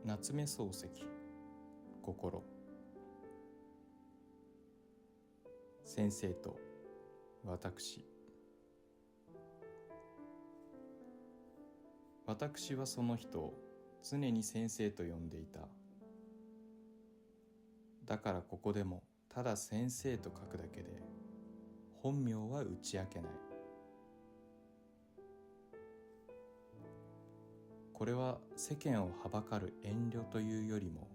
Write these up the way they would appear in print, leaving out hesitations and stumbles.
夏目漱石。心。先生と私。私はその人を常に先生と呼んでいた。だからここでもただ先生と書くだけで本名は打ち明けない。これは世間をはばかる遠慮というよりも、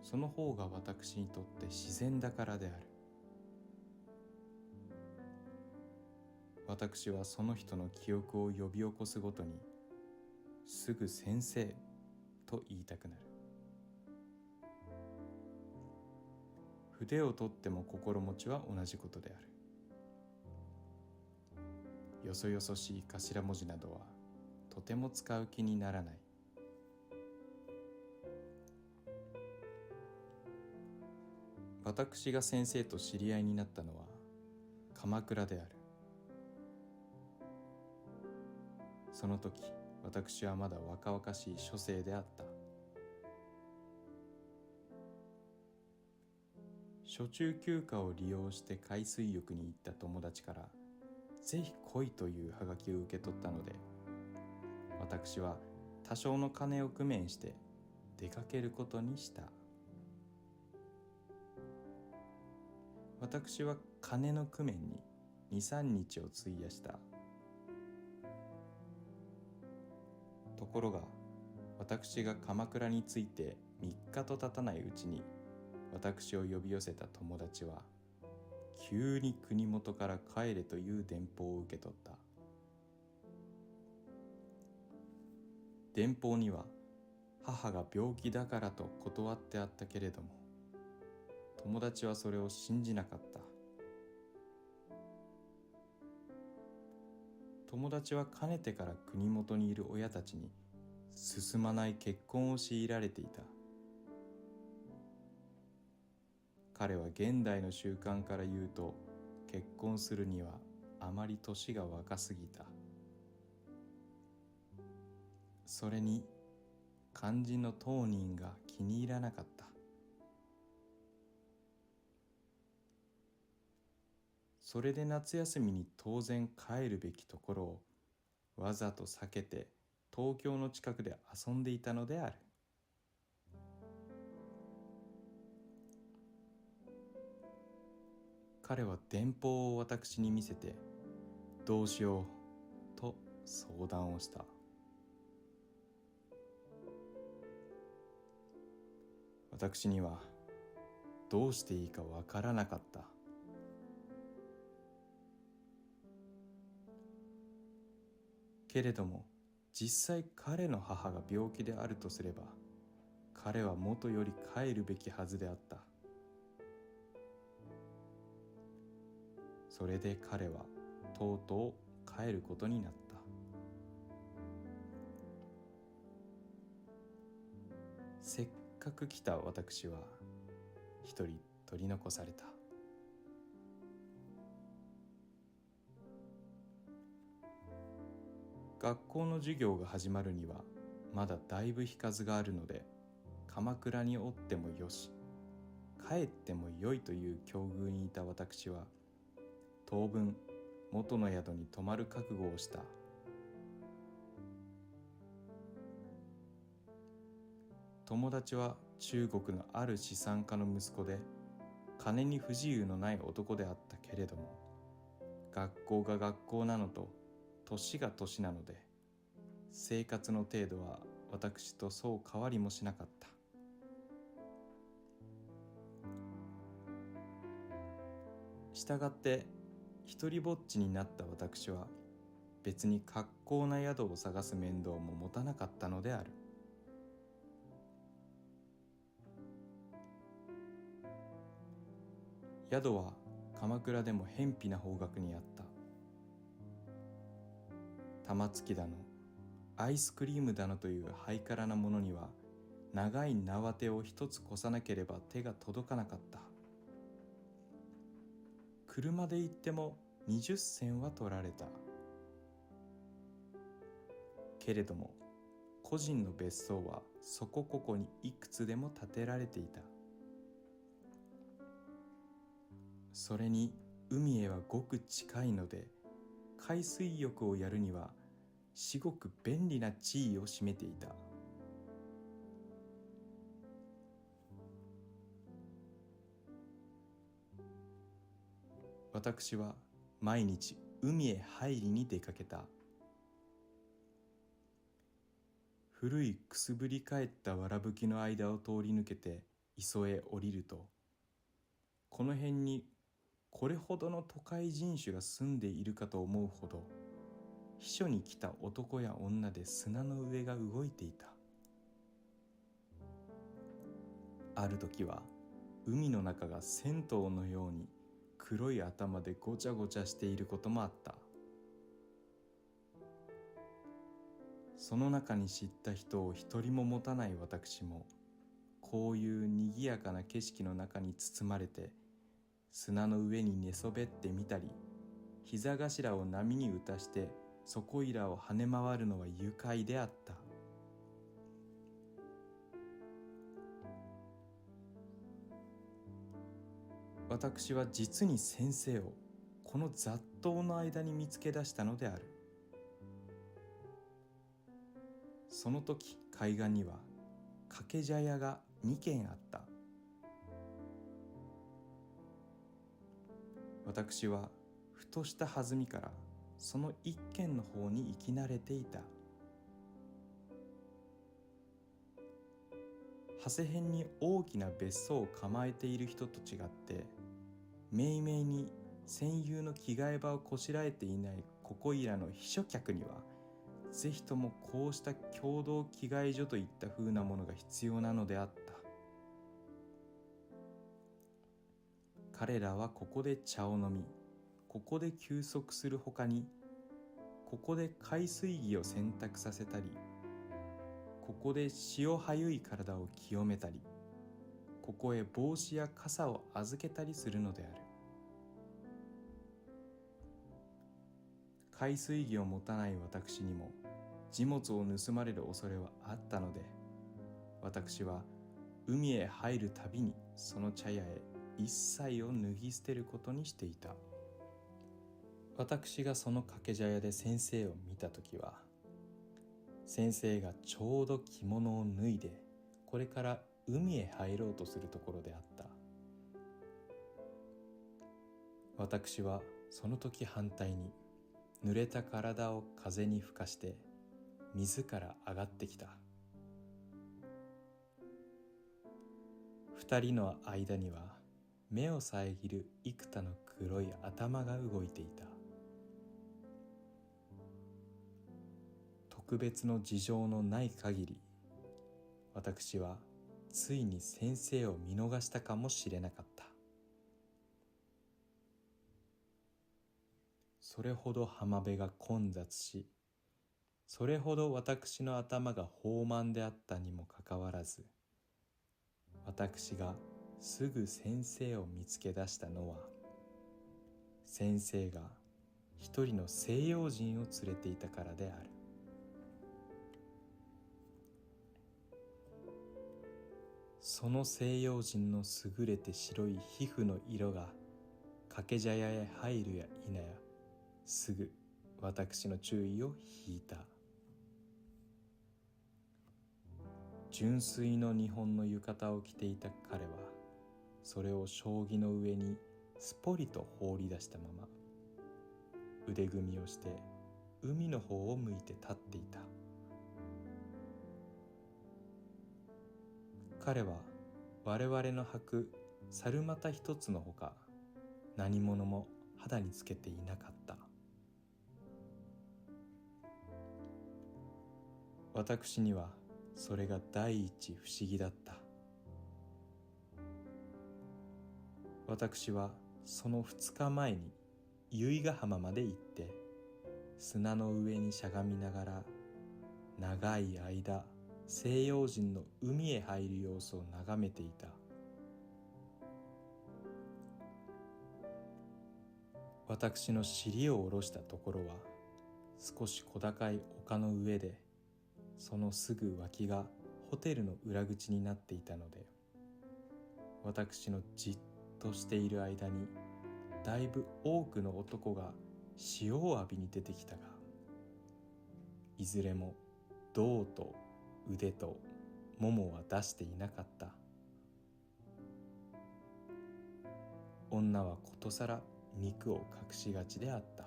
その方が私にとって自然だからである。私はその人の記憶を呼び起こすごとに、すぐ先生と言いたくなる。筆を取っても心持ちは同じことである。よそよそしい頭文字などはとても使う気にならない。私が先生と知り合いになったのは鎌倉である。その時、私はまだ若々しい書生であった。暑中休暇を利用して海水浴に行った友達からぜひ来いというハガキを受け取ったので、私は多少の金を工面して出かけることにした。私は金の工面に2、3日を費やした。ところが私が鎌倉に着いて3日と経たないうちに、私を呼び寄せた友達は急に国元から帰れという電報を受け取った。電報には母が病気だからと断ってあったけれども、友達はそれを信じなかった。友達はかねてから国元にいる親たちに進まない結婚を強いられていた。彼は現代の習慣から言うと、結婚するにはあまり年が若すぎた。それに肝心の当人が気に入らなかった。それで夏休みに当然帰るべきところをわざと避けて東京の近くで遊んでいたのである。彼は電報を私に見せて、どうしようと相談をした。私にはどうしていいかわからなかった。けれども実際彼の母が病気であるとすれば、彼は元より帰るべきはずであった。それで彼はとうとう帰ることになった。せっかく来た私は一人取り残された。学校の授業が始まるにはまだだいぶ日数があるので、鎌倉におってもよし、帰ってもよいという境遇にいた私は、当分元の宿に泊まる覚悟をした。友達は中国のある資産家の息子で、金に不自由のない男であったけれども、学校が学校なのと年が年なので、生活の程度は私とそう変わりもしなかった。したがって一人ぼっちになった私は、別に格好な宿を探す面倒も持たなかったのである。宿は鎌倉でも偏僻な方角にあった。玉突きだのアイスクリームだのというハイカラなものには、長い縄手を一つ越さなければ手が届かなかった。車で行っても20銭は取られた。けれども個人の別荘はそこここにいくつでも建てられていた。それに海へはごく近いので、海水浴をやるには至極便利な地位を占めていた。私は毎日海へ入りに出かけた。古いくすぶり返ったわらぶきの間を通り抜けて磯へ降りると、この辺にこれほどの都会人種が住んでいるかと思うほど、避暑に来た男や女で砂の上が動いていた。ある時は海の中が銭湯のように黒い頭でごちゃごちゃしていることもあった。その中に知った人を一人も持たない私も、こういうにぎやかな景色の中に包まれて砂の上に寝そべってみたり、膝頭を波に打たしてそこいらを跳ね回るのは愉快であった。私は実に先生をこの雑踏の間に見つけ出したのである。その時海岸には掛け茶屋が2軒あった。私はふとした弾みからその一軒の方に行き慣れていた。長谷辺に大きな別荘を構えている人と違って、めいめいに戦友の着替え場をこしらえていないここいらの秘書客には、ぜひともこうした共同着替え所といった風なものが必要なのであった。彼らはここで茶を飲み、ここで休息するほかに、ここで海水着を洗濯させたり、ここで潮はゆい体を清めたり、ここへ帽子や傘を預けたりするのである。海水着を持たない私にも事物を盗まれる恐れはあったので、私は海へ入るたびにその茶屋へ一切を脱ぎ捨てることにしていた。私がその掛け茶屋で先生を見たときは、先生がちょうど着物を脱いでこれから海へ入ろうとするところであった。私はその時反対に濡れた体を風に吹かして水から上がってきた。二人の間には目を遮る幾多の黒い頭が動いていた。特別の事情のない限り、私はついに先生を見逃したかもしれなかった。それほど浜辺が混雑し、それほど私の頭が豊満であったにもかかわらず、私がすぐ先生を見つけ出したのは、先生が一人の西洋人を連れていたからである。その西洋人の優れて白い皮膚の色が掛け茶屋へ入るや否や、すぐ私の注意を引いた。純粋の日本の浴衣を着ていた彼は、それを将棋の上にすぽりと放り出したまま、腕組みをして海の方を向いて立っていた。彼は我々の履く猿股一つのほか何者も肌につけていなかった。私にはそれが第一不思議だった。私はその2日前に由比ヶ浜まで行って砂の上にしゃがみながら長い間西洋人の海へ入る様子を眺めていた。私の尻を下ろしたところは少し小高い丘の上で、そのすぐ脇がホテルの裏口になっていたので、私のじっとしている間にだいぶ多くの男が潮を浴びに出てきたが、いずれも胴と腕とももは出していなかった。女はことさら肉を隠しがちであった。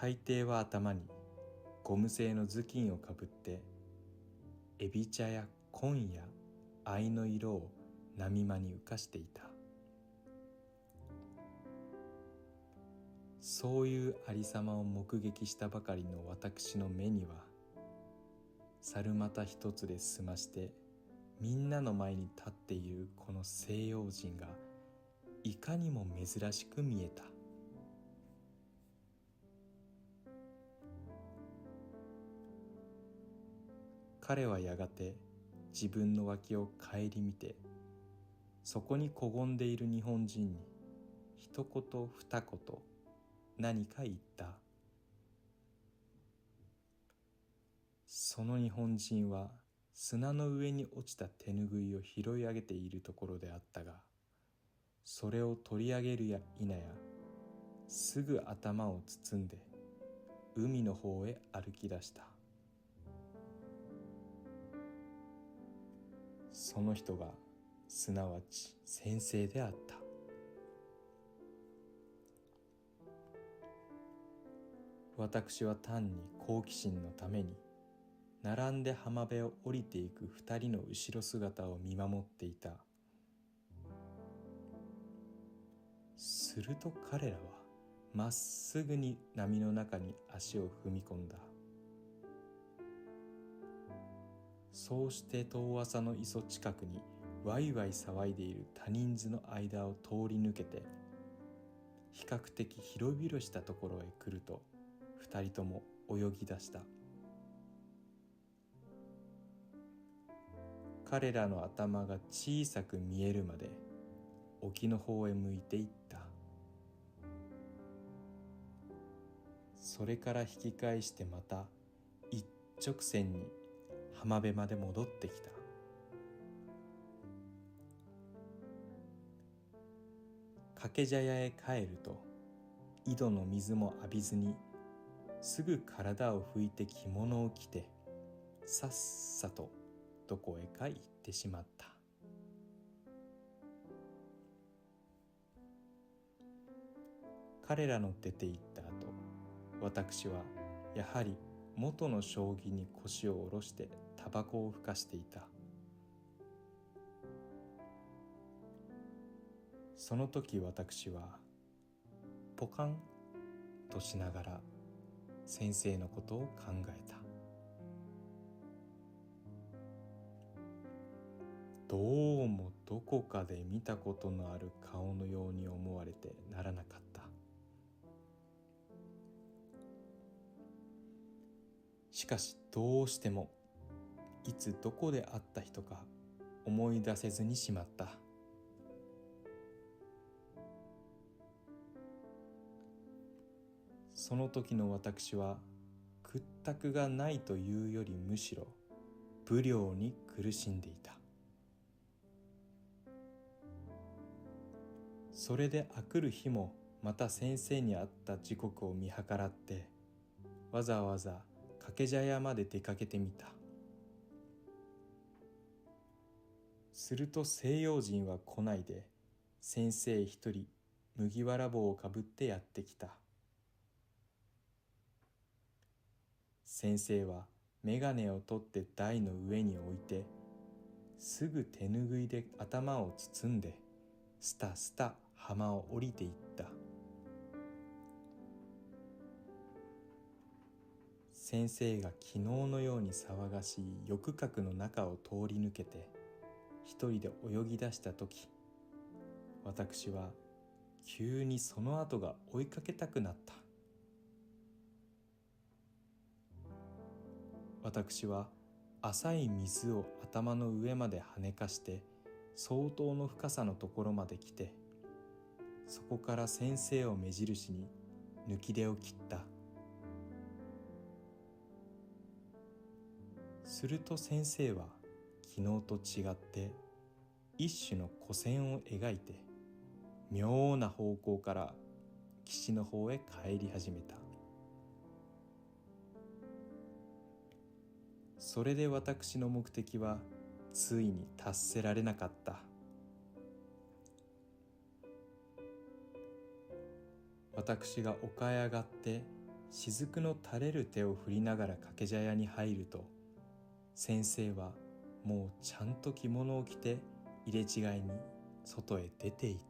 大抵は頭にゴム製の頭巾をかぶって、エビ茶や紺や藍の色を波間に浮かしていた。そういうありさまを目撃したばかりの私の目には、猿股一つで済ましてみんなの前に立っているこの西洋人がいかにも珍しく見えた。彼はやがて自分の脇を顧みて、そこにこごんでいる日本人に一言二言何か言った。その日本人は砂の上に落ちた手ぬぐいを拾い上げているところであったが、それを取り上げるや否やすぐ頭を包んで海の方へ歩き出した。その人がすなわち先生であった。私は単に好奇心のために並んで浜辺を降りていく二人の後ろ姿を見守っていた。すると彼らはまっすぐに波の中に足を踏み込んだ。そうして遠浅の磯近くにワイワイ騒いでいる他人数の間を通り抜けて、比較的広々したところへ来ると、二人とも泳ぎ出した。彼らの頭が小さく見えるまで沖の方へ向いていった。それから引き返してまた一直線に浜辺まで戻ってきた。掛け茶屋へ帰ると、井戸の水も浴びずにすぐ体を拭いて着物を着て、さっさとどこへか行ってしまった。彼らの出て行った後、私はやはり元の将棋に腰を下ろしてタバコをふかしていた。その時私はポカンとしながら先生のことを考えた。どうもどこかで見たことのある顔のように思われてならなかった。しかしどうしてもいつどこで会った人か思い出せずにしまった。その時の私は屈託がないというよりむしろ不良に苦しんでいた。それであくる日もまた先生に会った時刻を見計らってわざわざ掛け茶屋まで出かけてみた。すると西洋人は来ないで先生一人麦わら帽をかぶってやってきた。先生は眼鏡を取って台の上に置いて、すぐ手ぬぐいで頭を包んでスタスタ浜を降りていった。先生が昨日のように騒がしい翼閣の中を通り抜けて一人で泳ぎ出したとき、私は急にその後が追いかけたくなった。私は浅い水を頭の上まで跳ねかして相当の深さのところまで来て、そこから先生を目印に抜き手を切った。すると先生は昨日と違って一種の弧線を描いて妙な方向から岸の方へ帰り始めた。それで私の目的はついに達せられなかった。私が丘へ上がって雫の垂れる手を振りながら掛け茶屋に入ると、先生はもうちゃんと着物を着て入れ違いに外へ出ていった。